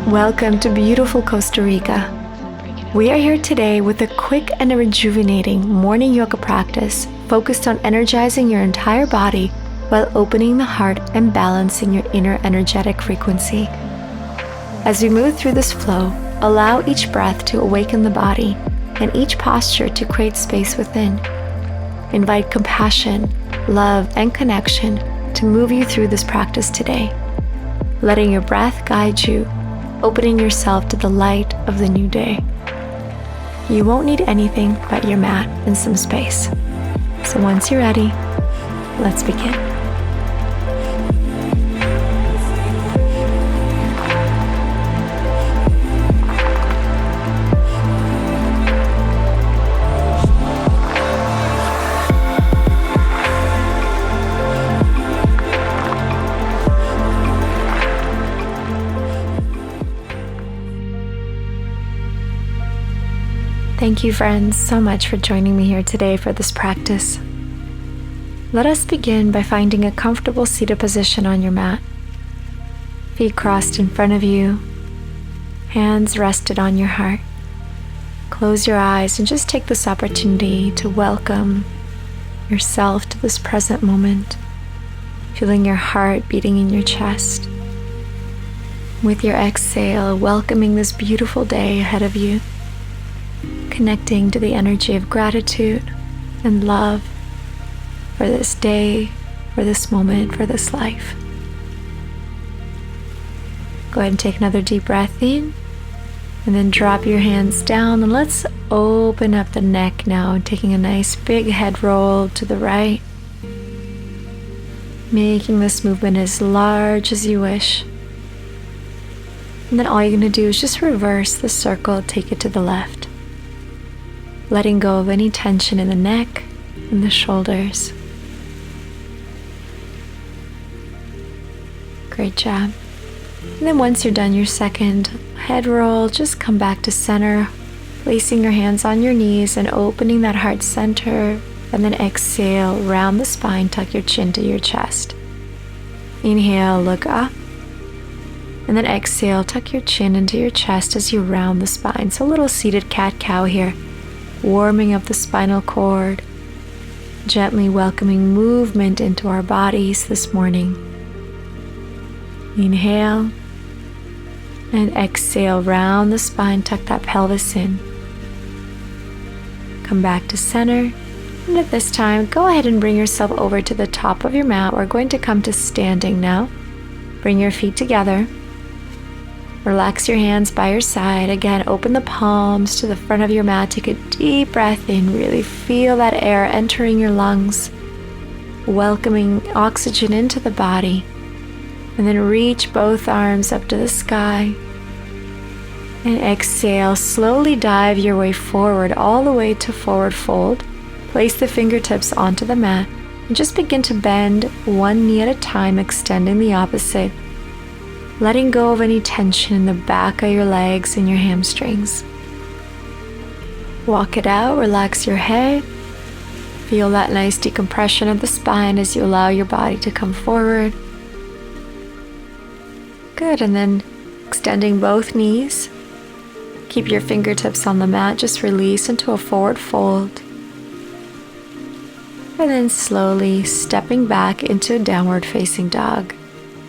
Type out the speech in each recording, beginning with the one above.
Welcome to beautiful Costa Rica. We are here today with a quick and rejuvenating morning yoga practice focused on energizing your entire body while opening the heart and balancing your inner energetic frequency. As we move through this flow, allow each breath to awaken the body and each posture to create space within. Invite compassion, love, and connection to move you through this practice today, letting your breath guide you, opening yourself to the light of the new day. You won't need anything but your mat and some space. So once you're ready, let's begin. Thank you, friends, so much for joining me here today for this practice. Let us begin by finding a comfortable seated position on your mat. Feet crossed in front of you, hands rested on your heart. Close your eyes and just take this opportunity to welcome yourself to this present moment, feeling your heart beating in your chest. With your exhale, welcoming this beautiful day ahead of you, connecting to the energy of gratitude and love for this day, for this moment, for this life. Go ahead and take another deep breath in, and then drop your hands down, and let's open up the neck now, taking a nice big head roll to the right, making this movement as large as you wish. And then all you're going to do is just reverse the circle, take it to the left, letting go of any tension in the neck and the shoulders. Great job. And then once you're done your second head roll, just come back to center, placing your hands on your knees and opening that heart center, and then exhale, round the spine, tuck your chin to your chest. Inhale, look up, and then exhale, tuck your chin into your chest as you round the spine. So a little seated cat-cow here, warming up the spinal cord, gently welcoming movement into our bodies this morning. Inhale and exhale, round the spine, tuck that pelvis in. Come back to center, and at this time, go ahead and bring yourself over to the top of your mat. We're going to come to standing now. Bring your feet together. Relax your hands by your side. Again, open the palms to the front of your mat. Take a deep breath in. Really feel that air entering your lungs, welcoming oxygen into the body. And then reach both arms up to the sky. And exhale, slowly dive your way forward, all the way to forward fold. Place the fingertips onto the mat and just begin to bend one knee at a time, extending the opposite. Letting go of any tension in the back of your legs and your hamstrings. Walk it out, relax your head. Feel that nice decompression of the spine as you allow your body to come forward. Good, and then extending both knees. Keep your fingertips on the mat, just release into a forward fold. And then slowly stepping back into a downward facing dog.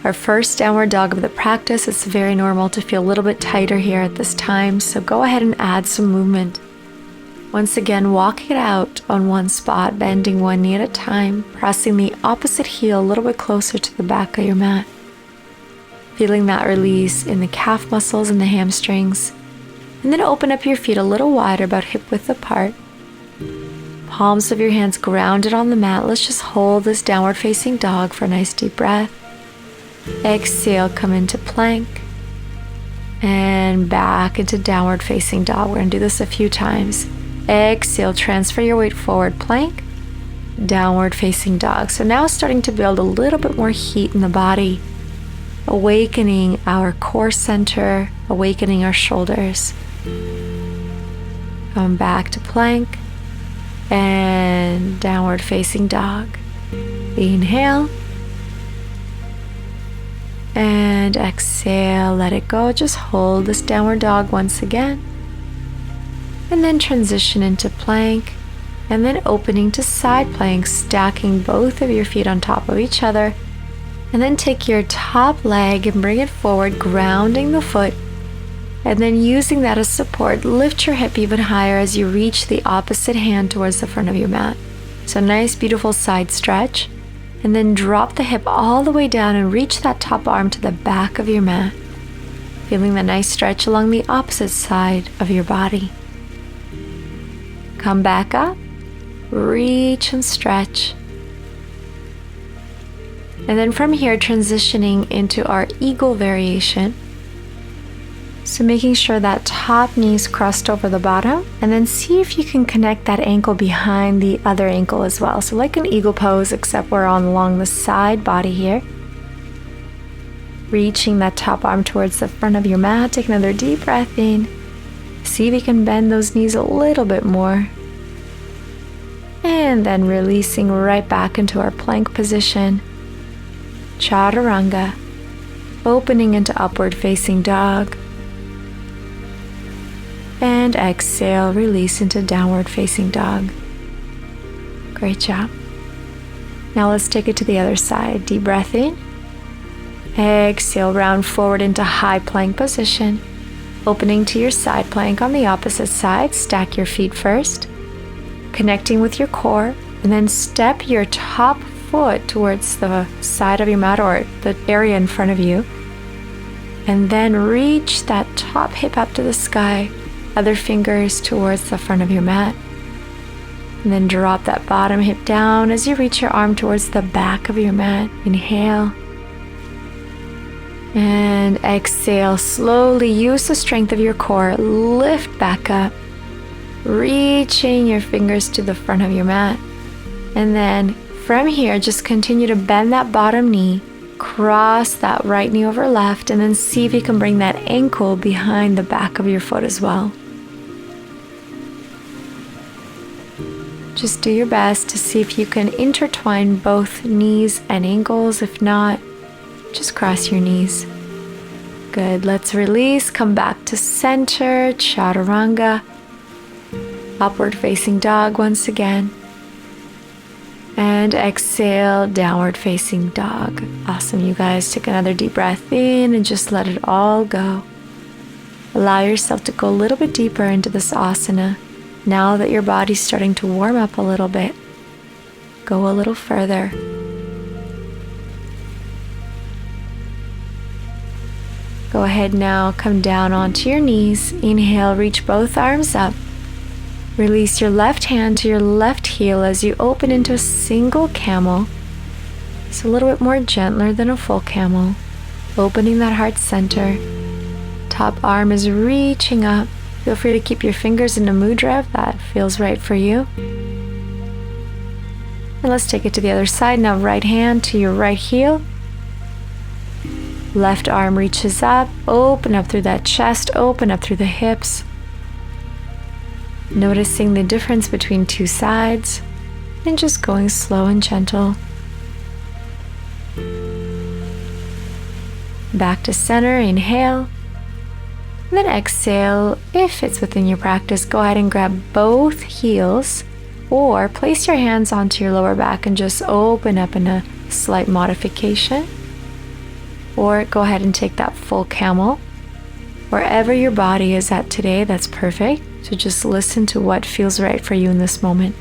Our first downward dog of the practice. It's very normal to feel a little bit tighter here at this time, so go ahead and add some movement. Once again, walk it out on one spot, bending one knee at a time, pressing the opposite heel a little bit closer to the back of your mat. Feeling that release in the calf muscles and the hamstrings. And then open up your feet a little wider, about hip width apart. Palms of your hands grounded on the mat. Let's just hold this downward facing dog for a nice deep breath. Exhale, come into plank and back into downward facing dog. We're going to do this a few times. Exhale, transfer your weight forward, plank, downward facing dog. So now starting to build a little bit more heat in the body, awakening our core center, awakening our shoulders. Come back to plank and downward facing dog. Inhale. And exhale, let it go. Just hold this downward dog once again. And then transition into plank. And then opening to side plank, stacking both of your feet on top of each other. And then take your top leg and bring it forward, grounding the foot. And then using that as support, lift your hip even higher as you reach the opposite hand towards the front of your mat. So nice, beautiful side stretch. And then drop the hip all the way down and reach that top arm to the back of your mat. Feeling the nice stretch along the opposite side of your body. Come back up, reach and stretch. And then from here, transitioning into our eagle variation. So making sure that top knee's crossed over the bottom, and then see if you can connect that ankle behind the other ankle as well. So like an eagle pose, except we're on along the side body here. Reaching that top arm towards the front of your mat. Take another deep breath in. See if you can bend those knees a little bit more. And then releasing right back into our plank position. Chaturanga. Opening into upward facing dog. And exhale, release into downward facing dog. Great job. Now let's take it to the other side. Deep breath in. Exhale, round forward into high plank position. Opening to your side plank on the opposite side. Stack your feet first. Connecting with your core. And then step your top foot towards the side of your mat or the area in front of you. And then reach that top hip up to the sky. Other fingers towards the front of your mat. And then drop that bottom hip down as you reach your arm towards the back of your mat. Inhale. And exhale. Slowly use the strength of your core. Lift back up. Reaching your fingers to the front of your mat. And then from here, just continue to bend that bottom knee. Cross that right knee over left. And then see if you can bring that ankle behind the back of your foot as well. Just do your best to see if you can intertwine both knees and ankles. If not, just cross your knees. Good. Let's release. Come back to center. Chaturanga. Upward facing dog once again. And exhale, downward facing dog. Awesome, you guys. Take another deep breath in and just let it all go. Allow yourself to go a little bit deeper into this asana. Now that your body's starting to warm up a little bit, go a little further. Go ahead now, come down onto your knees. Inhale, reach both arms up. Release your left hand to your left heel as you open into a single camel. It's a little bit more gentler than a full camel. Opening that heart center. Top arm is reaching up. Feel free to keep your fingers in a mudra if that feels right for you. And let's take it to the other side. Now right hand to your right heel. Left arm reaches up. Open up through that chest. Open up through the hips. Noticing the difference between two sides. And just going slow and gentle. Back to center. Inhale. And then exhale. If it's within your practice, go ahead and grab both heels or place your hands onto your lower back and just open up in a slight modification. Or go ahead and take that full camel. Wherever your body is at today, that's perfect. So just listen to what feels right for you in this moment.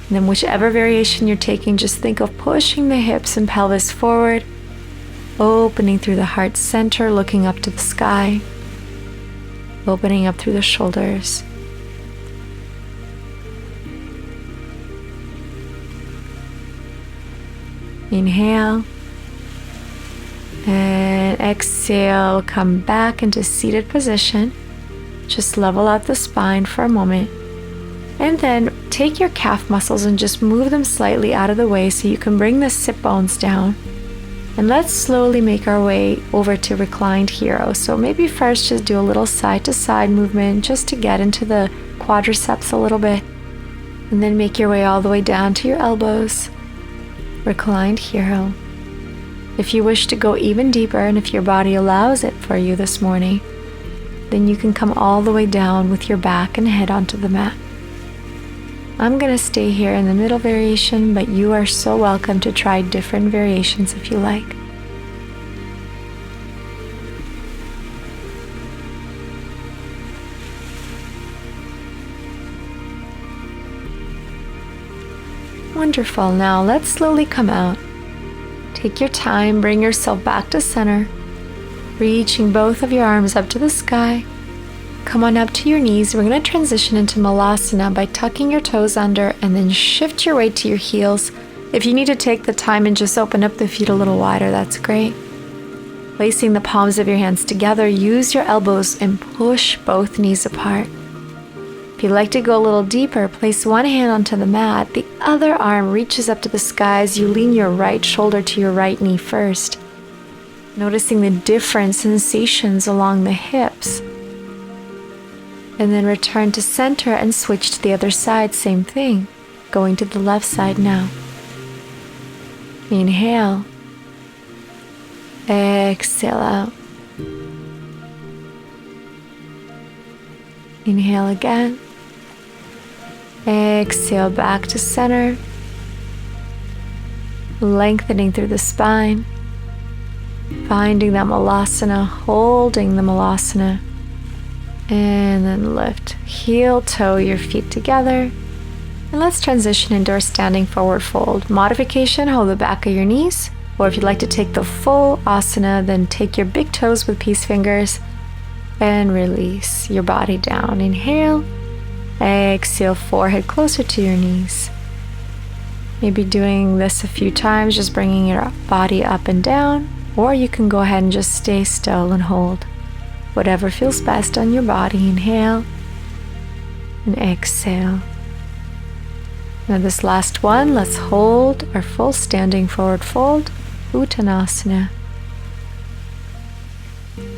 And then whichever variation you're taking, just think of pushing the hips and pelvis forward, opening through the heart center, looking up to the sky. Opening up through the shoulders. Inhale. And exhale. Come back into seated position. Just level out the spine for a moment. And then take your calf muscles and just move them slightly out of the way so you can bring the sit bones down. And let's slowly make our way over to reclined hero. So maybe first just do a little side to side movement just to get into the quadriceps a little bit. And then make your way all the way down to your elbows. Reclined hero. If you wish to go even deeper, and if your body allows it for you this morning, then you can come all the way down with your back and head onto the mat. I'm going to stay here in the middle variation, but you are so welcome to try different variations if you like. Wonderful. Now let's slowly come out. Take your time, bring yourself back to center, reaching both of your arms up to the sky. Come on up to your knees. We're going to transition into Malasana by tucking your toes under and then shift your weight to your heels. If you need to take the time and just open up the feet a little wider, that's great. Placing the palms of your hands together, use your elbows and push both knees apart. If you'd like to go a little deeper, place one hand onto the mat. The other arm reaches up to the sky as you lean your right shoulder to your right knee first. Noticing the different sensations along the hips. And then return to center and switch to the other side, same thing. Going to the left side now. Inhale. Exhale out. Inhale again. Exhale back to center. Lengthening through the spine. Finding that Malasana, holding the Malasana. And then lift. Heel toe your feet together. And let's transition into our standing forward fold. Modification, hold the back of your knees. Or if you'd like to take the full asana, then take your big toes with peace fingers and release your body down. Inhale. Exhale, forehead closer to your knees. Maybe doing this a few times, just bringing your body up and down. Or you can go ahead and just stay still and hold. Whatever feels best on your body. Inhale and exhale. Now this last one, let's hold our full standing forward fold, Uttanasana.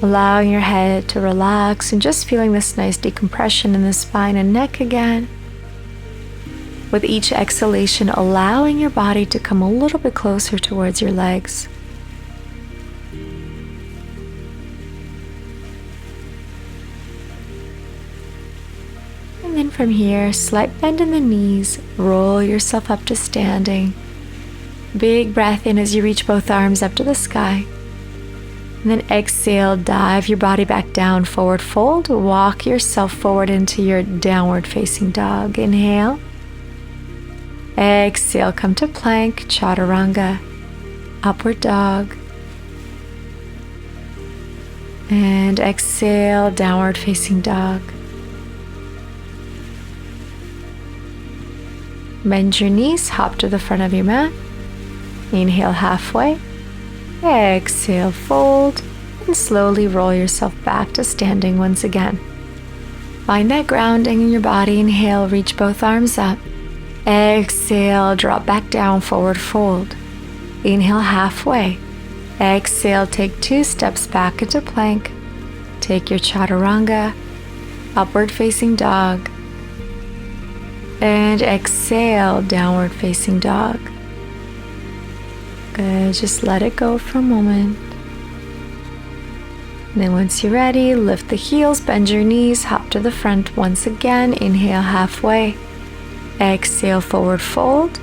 Allowing your head to relax and just feeling this nice decompression in the spine and neck again. With each exhalation, allowing your body to come a little bit closer towards your legs. And then from here, slight bend in the knees, roll yourself up to standing. Big breath in as you reach both arms up to the sky. And then exhale, dive your body back down, forward fold. Walk yourself forward into your downward facing dog. Inhale. Exhale, come to plank, chaturanga, upward dog. And exhale, downward facing dog. Bend your knees, hop to the front of your mat. Inhale halfway. Exhale, fold. And slowly roll yourself back to standing once again. Find that grounding in your body. Inhale, reach both arms up. Exhale, drop back down, forward fold. Inhale halfway. Exhale, take 2 steps back into plank. Take your chaturanga, upward facing dog. And exhale, downward facing dog. Good, just let it go for a moment. And then once you're ready, lift the heels, bend your knees, hop to the front once again. Inhale halfway. Exhale, forward fold.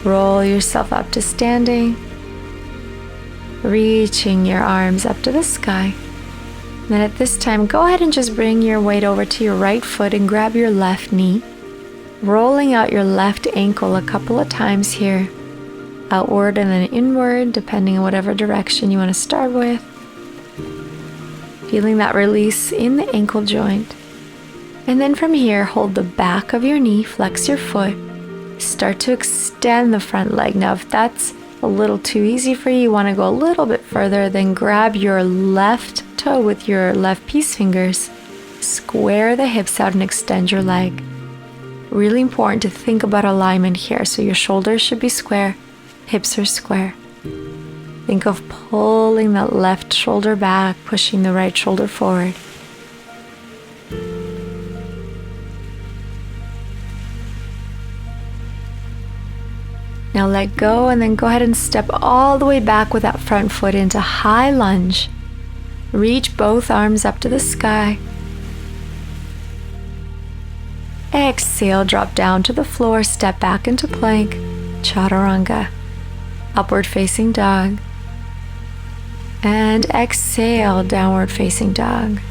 Roll yourself up to standing. Reaching your arms up to the sky. Then at this time, go ahead and just bring your weight over to your right foot and grab your left knee. Rolling out your left ankle a couple of times here. Outward and then inward, depending on whatever direction you want to start with. Feeling that release in the ankle joint. And then from here, hold the back of your knee, flex your foot. Start to extend the front leg. Now, if that's a little too easy for you, you want to go a little bit further, then grab your left toe with your left peace fingers. Square the hips out and extend your leg. Really important to think about alignment here. So your shoulders should be square, hips are square. Think of pulling that left shoulder back, pushing the right shoulder forward. Now let go and then go ahead and step all the way back with that front foot into high lunge. Reach both arms up to the sky. Exhale, drop down to the floor, step back into plank, chaturanga, upward facing dog. And exhale, downward facing dog.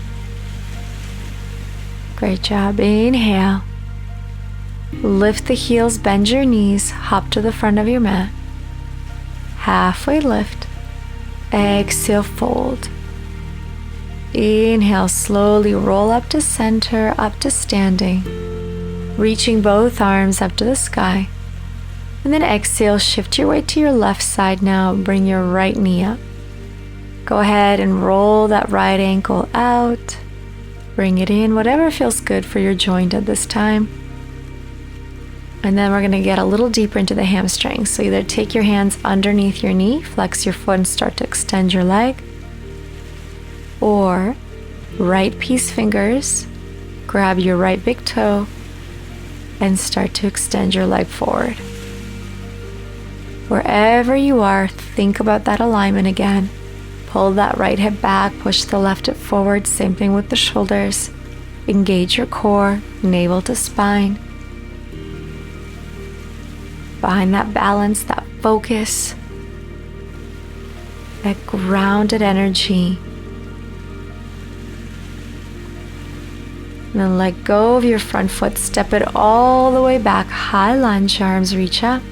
Great job. Inhale. Lift the heels, bend your knees, hop to the front of your mat. Halfway lift. Exhale, fold. Inhale, slowly roll up to center, up to standing. Reaching both arms up to the sky. And then exhale, shift your weight to your left side now. Bring your right knee up. Go ahead and roll that right ankle out. Bring it in, whatever feels good for your joint at this time. And then we're going to get a little deeper into the hamstrings. So either take your hands underneath your knee, flex your foot and start to extend your leg. Or right peace fingers, grab your right big toe and start to extend your leg forward. Wherever you are, think about that alignment again. Pull that right hip back, push the left hip forward, same thing with the shoulders. Engage your core, navel to spine. Find that balance, that focus, that grounded energy. And then let go of your front foot, step it all the way back, high lunge, arms reach up.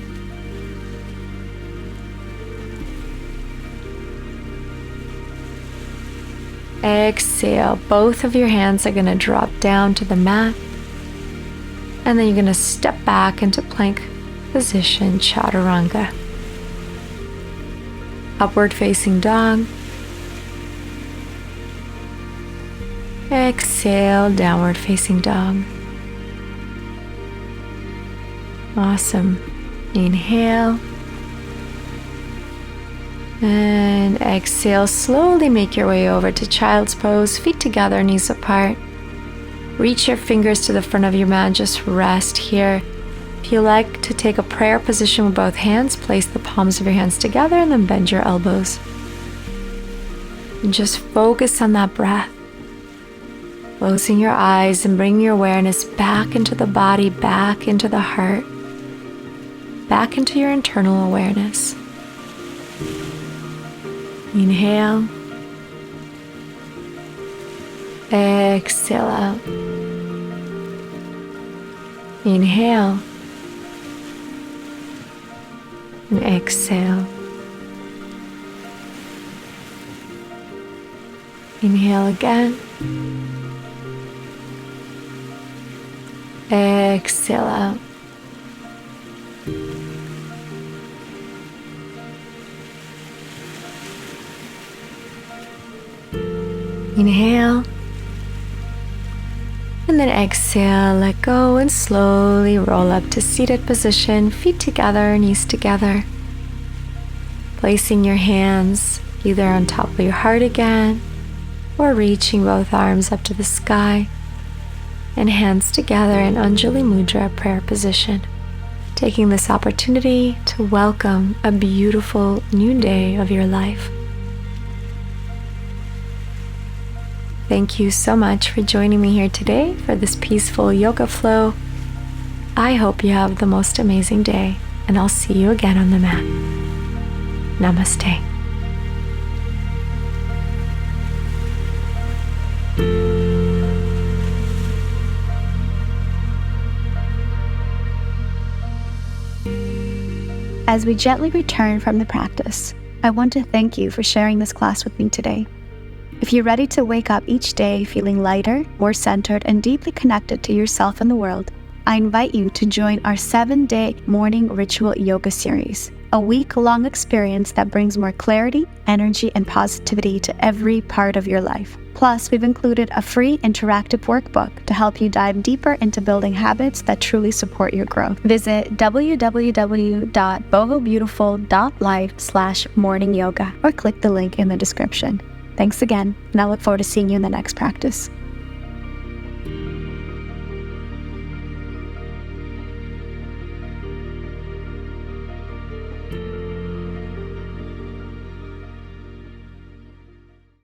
Exhale, both of your hands are going to drop down to the mat. And then you're going to step back into plank position, chaturanga. Upward facing dog. Exhale, downward facing dog. Awesome. Inhale. And exhale, slowly make your way over to child's pose, feet together, knees apart. Reach your fingers to the front of your mat, just rest here. If you like to take a prayer position with both hands, place the palms of your hands together and then bend your elbows. And just focus on that breath. Closing your eyes and bringing your awareness back into the body, back into the heart, back into your internal awareness. Inhale. Exhale out. Inhale. And exhale. Inhale again. Exhale out. Inhale. And then exhale, let go and slowly roll up to seated position, feet together, knees together. Placing your hands either on top of your heart again or reaching both arms up to the sky and hands together in Anjali Mudra prayer position. Taking this opportunity to welcome a beautiful new day of your life. Thank you so much for joining me here today for this peaceful yoga flow. I hope you have the most amazing day, and I'll see you again on the mat. Namaste. As we gently return from the practice, I want to thank you for sharing this class with me today. If you're ready to wake up each day feeling lighter, more centered, and deeply connected to yourself and the world, I invite you to join our 7-day morning ritual yoga series, a week-long experience that brings more clarity, energy, and positivity to every part of your life. Plus, we've included a free interactive workbook to help you dive deeper into building habits that truly support your growth. Visit www.bohobeautiful.life/morning yoga or click the link in the description. Thanks again, and I look forward to seeing you in the next practice.